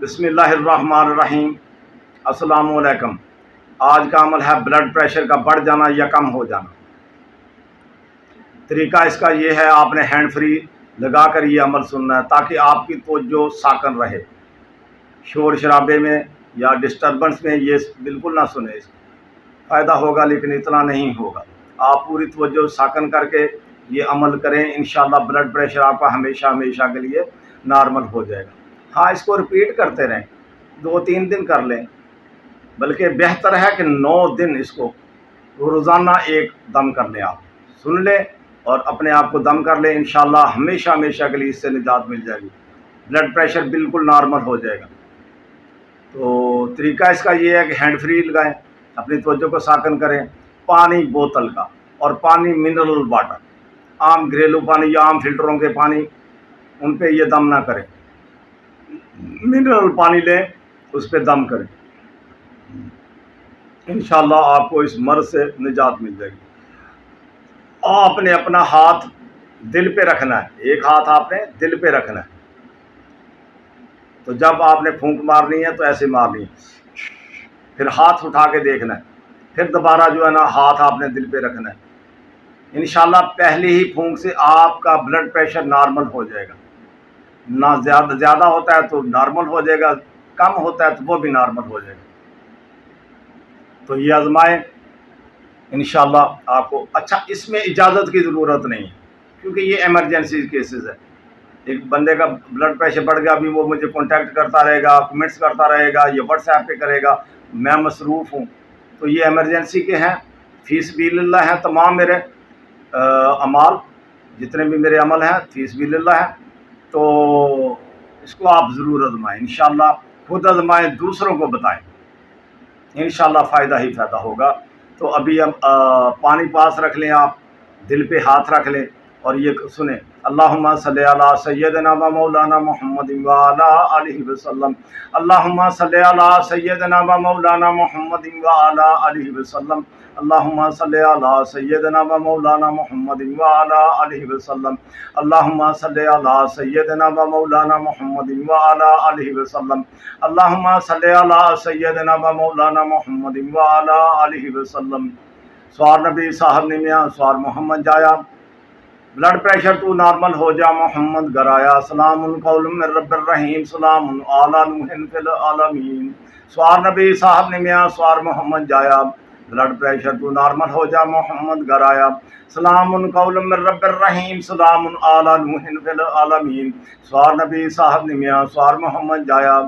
بسم اللہ الرحمن الرحیم۔ السلام علیکم۔ آج کا عمل ہے بلڈ پریشر کا بڑھ جانا یا کم ہو جانا۔ طریقہ اس کا یہ ہے، آپ نے ہینڈ فری لگا کر یہ عمل سننا ہے تاکہ آپ کی توجہ ساکن رہے، شور شرابے میں یا ڈسٹربنس میں یہ بالکل نہ سنیں۔ اس فائدہ ہوگا لیکن اتنا نہیں ہوگا۔ آپ پوری توجہ ساکن کر کے یہ عمل کریں، انشاءاللہ بلڈ پریشر آپ کا ہمیشہ ہمیشہ کے لیے نارمل ہو جائے گا۔ ہاں، اس کو ریپیٹ کرتے رہیں، 2-3 دن کر لیں، بلکہ بہتر ہے کہ 9 دن اس کو روزانہ ایک دم کر لیں۔ آپ سن لیں اور اپنے آپ کو دم کر لیں، انشاءاللہ ہمیشہ ہمیشہ کے لیے اس سے نجات مل جائے گی، بلڈ پریشر بالکل نارمل ہو جائے گا۔ تو طریقہ اس کا یہ ہے کہ ہینڈ فری لگائیں، اپنی توجہ کو ساکن کریں، پانی بوتل کا اور پانی منرل واٹر، عام گھریلو پانی یا عام فلٹروں کے پانی، ان پہ یہ دم نہ کریں، منرل پانی لیں، اس پہ دم کریں، انشاءاللہ آپ کو اس مرض سے نجات مل جائے گی۔ آپ نے اپنا ہاتھ دل پہ رکھنا ہے، ایک ہاتھ آپ نے دل پہ رکھنا ہے، تو جب آپ نے پھونک مارنی ہے تو ایسے مارنی ہے، پھر ہاتھ اٹھا کے دیکھنا ہے، پھر دوبارہ جو ہے نا ہاتھ آپ نے دل پہ رکھنا ہے۔ انشاءاللہ پہلی ہی پھونک سے آپ کا بلڈ پریشر نارمل ہو جائے گا۔ نہ زیادہ ہوتا ہے تو نارمل ہو جائے گا، کم ہوتا ہے تو وہ بھی نارمل ہو جائے گا۔ تو یہ آزمائیں، انشاءاللہ آپ کو اچھا۔ اس میں اجازت کی ضرورت نہیں ہے کیونکہ یہ ایمرجنسی کیسز ہے۔ ایک بندے کا بلڈ پریشر بڑھ گیا، ابھی وہ مجھے کانٹیکٹ کرتا رہے گا، کمنٹس کرتا رہے گا، یہ واٹس ایپ پہ کرے گا، میں مصروف ہوں، تو یہ ایمرجنسی کے ہیں، فی سبیل اللہ ہیں تمام میرے اعمال، جتنے بھی میرے عمل ہیں فی سبیل اللہ ہیں۔ تو اس کو آپ ضرور آزمائیں، انشاءاللہ خود آزمائیں، دوسروں کو بتائیں، انشاءاللہ فائدہ ہی فائدہ ہوگا۔ تو ابھی ہم پانی پاس رکھ لیں، آپ دل پہ ہاتھ رکھ لیں اور یہ سنیں، اللہم صلی علی سیدنا و مولانا محمد وعلی آلہ وسلم، اللہم صلی علی سیدنا و مولانا محمد وعلی آلہ وسلم، اللہم صلی علی سیدنا و مولانا محمد وعلی آلہ وسلم، اللہم صلی علی سیدنا و مولانا محمد وعلی آلہ وسلم، اللہم صلی علی سیدنا و مولانا محمد وعلی آلہ وسلم۔ سوار نبی صاحب نے میاں سوار محمد جایا، بلڈ پریشر تو نارمل ہو جا محمد گرایا، سلام قول من رب الرحیم، سلام علی نوح فی العالمین۔ سوار نبی صاحب نے میاں سوار محمد جایا، بلڈ پریشر تو نارمل ہو جا محمد گرایا، سلام قول من رب الرحیم، سلام علی نوح فی العالمین۔ سوار نبی صاحب نے میاں سوار محمد جایا،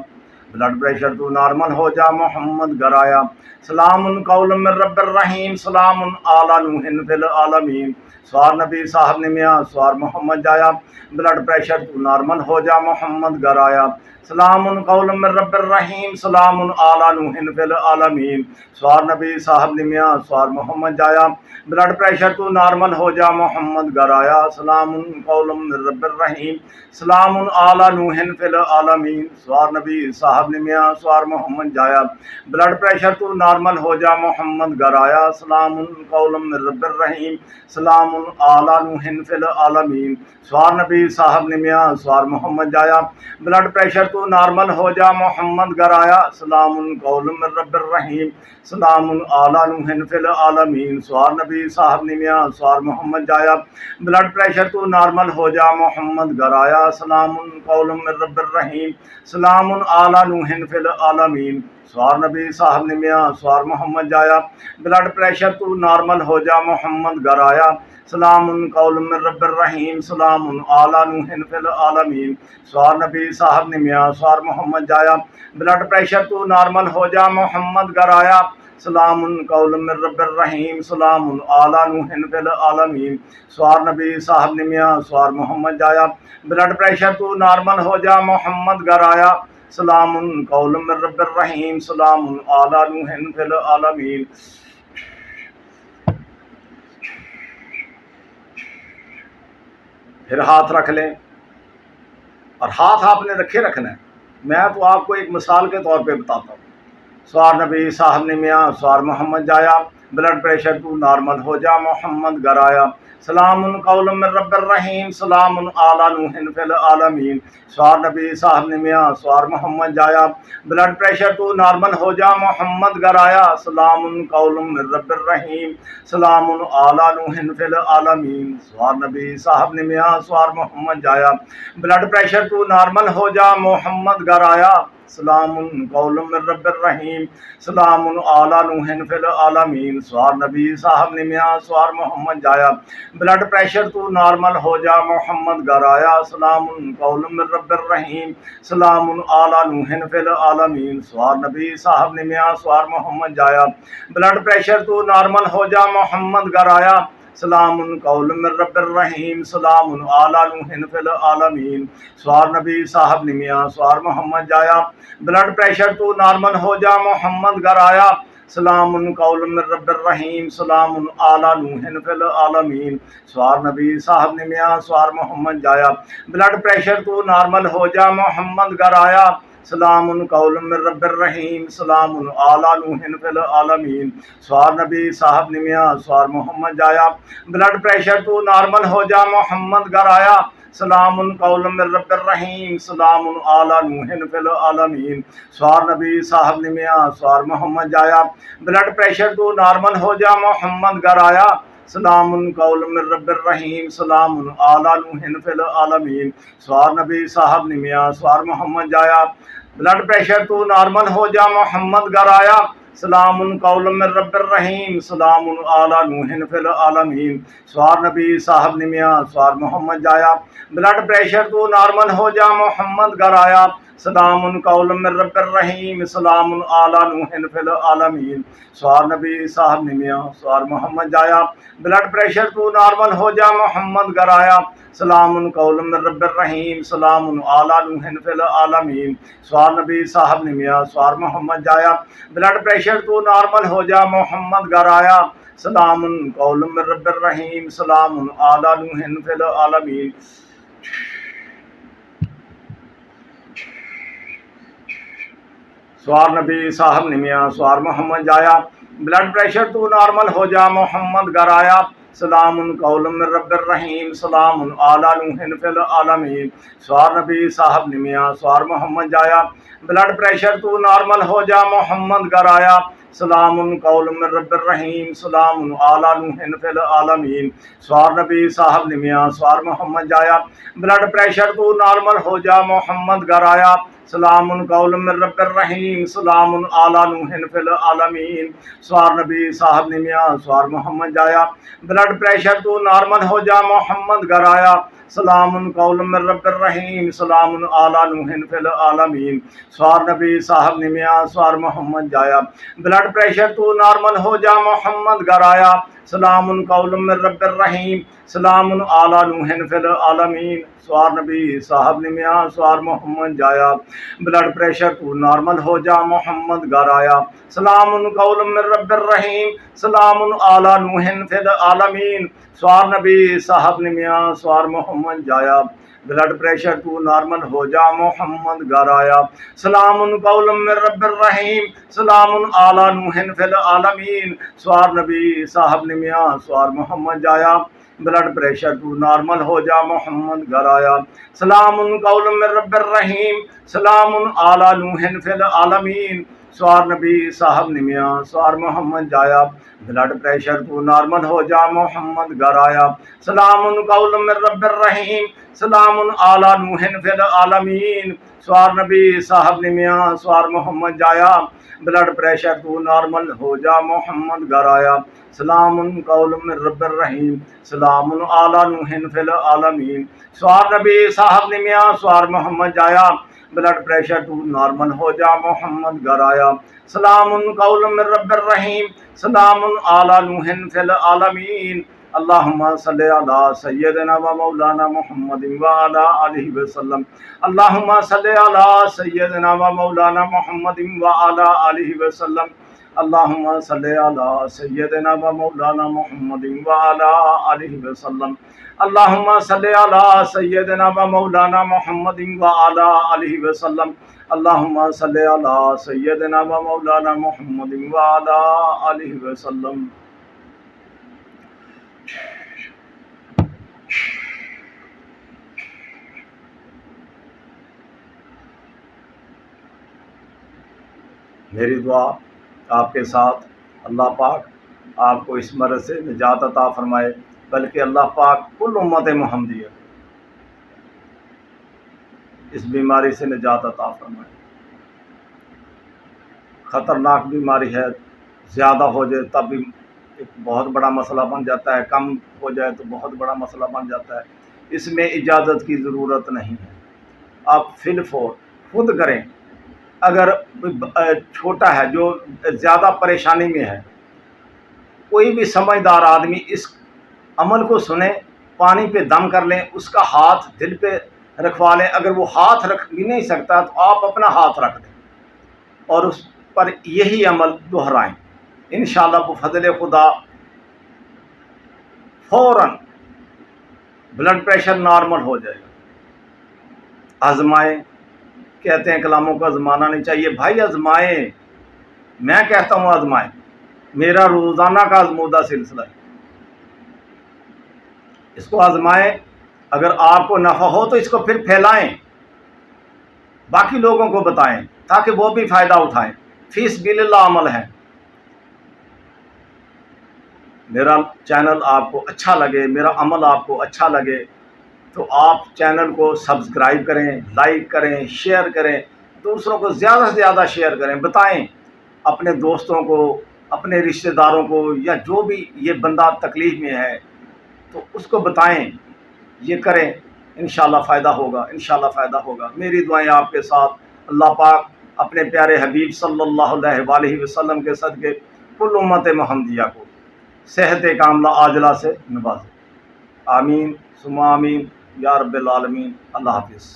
بلڈ پریشر تو نارمل ہو جا محمد گرایا، سلام قول من رب الرحیم، سلام علی نوح فی العالمین۔ سوار نبی صاحب نے میاں سوار محمد جایا، بلڈ پریشر تو نارمل ہو جا محمد گرایا، سلام قول من رب الرحیم، سلام علی نوح فی العالمین۔ سوار نبی صاحب نے میاں سوار محمد جایا، بلڈ پریشر تو نارمل ہو جا محمد گرایا، سلام قول من رب الرحیم، سلام علی نوح فی العالمین۔ سوار نبی صاحب نے میاں سوار محمد جایا، بلڈ پریشر تو نارمل ہو جا محمد گرایا، سلام قول من رب الرحیم، سلام علی نوح فی العالمین۔ سوار نبی صاحب نے میاں سوار محمد جایا، بلڈ پریشر تو نارمل ہو جا محمد گرایا، سلام قول من رب الرحیم، سلام علی نوح فی العالمین۔ سوار نبی صاحب نے میاں سوار محمد جایا، بلڈ پریشر تو نارمل ہو جا محمد گرایا، سلام قول من رب الرحیم، سلام علی نوح فی العالمین۔ سوار نبی صاحب نے میاں سوار محمد جایا، بلڈ پریشر تو نارمل ہو جا محمد گرایا، سلام قول من رب الرحیم، سلام علی نوح فی العالمین۔ سوار نبی صاحب نے میاں سوار محمد جایا، بلڈ پریشر تو نارمل ہو جا محمد گرایا، سلام قول من رب الرحیم، سلام علی نوح فی العالمین۔ سوار نبی صاحب نے میاں سوار محمد جایا، بلڈ پریشر تو نارمل ہو جا محمد گرایا، سلام قول من رب الرحیم، سلام علی نوح فی العالمین۔ پھر ہاتھ رکھ لیں اور ہاتھ آپ نے رکھے رکھنا ہے، میں تو آپ کو ایک مثال کے طور پہ بتاتا ہوں۔ سوار نبی صاحب نے میاں سوار محمد جایا، بلڈ پریشر تو نارمل ہو جا محمد گرایا، سلام قول من رب الرحیم سلام علی نوح فی العالمین. سوار نبی صاحب نے میاں سوار محمد جایا بلڈ پریشر تو نارمل ہو جا محمد گر آیا. سلام قول من رب الرحیم سلام علی نوح فی العالمین. سوار نبی صاحب نے میاں سوار محمد جایا بلڈ پریشر تو نارمل ہو جا محمد گر آیا. سلام قول من رب الرحیم سلام علی نوح فی العالمین. سوار نبی صاحب نے میاں سوار محمد جایا بلڈ پریشر تو نارمل ہو جا محمد گر آیا. سلام قول من رب الرحیم سلام علی نوح فی العالمین. سوار نبی صاحب نے میاں سوار محمد جایا بلڈ پریشر تو نارمل ہو جا محمد گر آیا. سلام قول من رب الرحیم سلام علی نوح فی العالمین. سوار نبی صاحب نے میاں سوار محمد جایا بلڈ پریشر تو نارمل ہو جا محمد گر آیا. سلام قول من رب الرحیم سلام علی نوح فی العالمین. سوار نبی صاحب نے میاں سوار محمد جایا بلڈ پریشر تو نارمل ہو جا محمد گر آیا. سلام قول من رب الرحیم سلام علی نوح فی العالمین. سوار نبی صاحب نے میاں سوار محمد جایا بلڈ پریشر تو نارمل ہو جا محمد گر آیا. سلام قول من رب الرحیم سلام علی نوح فی العالمین. سوار نبی صاحب نے میاں سوار محمد جایا بلڈ پریشر تو نارمل ہو جا محمد گر آیا. سلام قول من رب الرحیم سلام علی نوح فی العالمین. سوار نبی صاحب نے میاں سوار محمد جایا بلڈ پریشر تو نارمل ہو جا محمد گر آیا. سلام قول من رب الرحیم سلام علی نوح فی العالمین. سوار نبی صاحب نے میاں سوار محمد جایا بلڈ پریشر تو نارمل ہو جا محمد گر آیا. سلام قول من رب الرحیم سلام علی نوح فی العالمین. سوار نبی صاحب نے میاں سوار محمد جایا بلڈ پریشر تو نارمل ہو جا محمد گر آیا. سلام قول من رب الرحیم سلام علی نوح فی العالمین. سوار نبی صاحب نے میاں سوار محمد جایا بلڈ پریشر تو نارمل ہو جا محمد گر آیا. سلام قول من رب الرحیم سلام علی نوح فی العالمین. سوار نبی صاحب نے میاں سوار محمد جایا بلڈ پریشر تو نارمل ہو جا محمد گر آیا. سلام قول من رب الرحیم سلام علی نوح فی العالمین. سوار نبی صاحب نے میاں سوار محمد جایا بلڈ پریشر تو نارمل ہو جا محمد گر آیا. سلام قول من رب الرحیم سلام علی نوح فی العالمین. سوار نبی صاحب نے میاں سوار محمد جایا بلڈ پریشر تو نارمل ہو جا محمد گر آیا. سلام قول من رب الرحیم سلام علی نوح فی العالمین. سوار نبی صاحب نے میاں سوار محمد جایا بلڈ پریشر تو نارمل ہو جا محمد گر آیا. سلام قول من رب الرحیم سلام علی نوح فی العالمین. سوار نبی صاحب نے میاں سوار محمد جایا بلڈ پریشر تو نارمل ہو جا محمد گر آیا. سلام قول من رب الرحیم سلام علی نوح فی العالمین. سوار نبی صاحب نے میاں سوار محمد جایا بلڈ پریشر تو نارمل ہو جا محمد گر آیا. سلام قول من رب الرحیم سلام علی نوح فی العالمین. سوار نبی صاحب نے میاں سوار محمد جایا بلڈ پریشر تو نارمل ہو جا محمد گر آیا. سلام قول من رب الرحیم سلام علی نوح فی العالمین. سوار نبی صاحب نے میاں سوار محمد جایا بلڈ پریشر تو نارمل ہو جا محمد گر آیا. سلام قول من رب الرحیم سلام علی نوح فی العالمین. سوار نبی صاحب نے میاں سوار محمد جایا بلڈ پریشر تو نارمل ہو جا محمد گر آیا. سلام قول من رب الرحیم سلام علی نوح فی العالمین. سوار نبی صاحب نے میاں سوار محمد جایا بلڈ پریشر تو نارمل ہو جا محمد گر آیا. سلام قول من رب الرحیم سلام علی نوح فی العالمین. سوار نبی صاحب نے میاں سوار محمد جایا بلڈ پریشر تو نارمل ہو جا محمد گر آیا. سلام قول من رب الرحیم سلام علی نوح فی العالمین. اللہم صلی علی سیدنا و مولانا محمد وعلی آلہ وسلم. اللہم صلی علی سیدنا و مولانا محمد وعلی آلہ وسلم. اللہم صلی علی سیدنا و مولانا محمد وعلی آلہ وسلم. اللہم صلی علی سیدنا و مولانا محمد وعلی آلہ وسلم. اللہم صلی علی سیدنا و مولانا محمد وعلی آلہ وسلم. میری دعا آپ کے ساتھ، اللہ پاک آپ کو اس مرض سے نجات عطا فرمائے، بلکہ اللہ پاک کل امت محمدیہ اس بیماری سے نجات عطا فرمائے۔ خطرناک بیماری ہے، زیادہ ہو جائے تب بھی ایک بہت بڑا مسئلہ بن جاتا ہے، کم ہو جائے تو بہت بڑا مسئلہ بن جاتا ہے۔ اس میں اجازت کی ضرورت نہیں ہے، آپ فی الفور خود کریں۔ اگر چھوٹا ہے جو زیادہ پریشانی میں ہے، کوئی بھی سمجھدار آدمی اس عمل کو سنے، پانی پہ دم کر لیں، اس کا ہاتھ دل پہ رکھوا لیں۔ اگر وہ ہاتھ رکھ بھی نہیں سکتا تو آپ اپنا ہاتھ رکھ دیں اور اس پر یہی عمل دہرائیں، انشاءاللہ بفضل خدا فوراً بلڈ پریشر نارمل ہو جائے گا۔ آزمائیں، کہتے ہیں کلاموں کو آزمانا نہیں چاہیے، بھائی آزمائیں، میں کہتا ہوں آزمائیں، میرا روزانہ کا آزمودہ سلسلہ ہے، اس کو آزمائیں۔ اگر آپ کو نفع ہو تو اس کو پھر پھیلائیں، باقی لوگوں کو بتائیں تاکہ وہ بھی فائدہ اٹھائیں، فی سبیل اللہ عمل ہے۔ میرا چینل آپ کو اچھا لگے، میرا عمل آپ کو اچھا لگے تو آپ چینل کو سبسکرائب کریں، لائک کریں، شیئر کریں، دوسروں کو زیادہ سے زیادہ شیئر کریں، بتائیں اپنے دوستوں کو، اپنے رشتہ داروں کو، یا جو بھی یہ بندہ تکلیف میں ہے تو اس کو بتائیں، یہ کریں، انشاءاللہ فائدہ ہوگا، انشاءاللہ فائدہ ہوگا۔ میری دعائیں آپ کے ساتھ، اللہ پاک اپنے پیارے حبیب صلی اللہ علیہ وآلہ وسلم کے صدقے کل امت محمدیہ کو صحت کاملہ عاجلہ سے نوازے، آمین ثم آمین یا رب العالمین۔ اللہ حافظ۔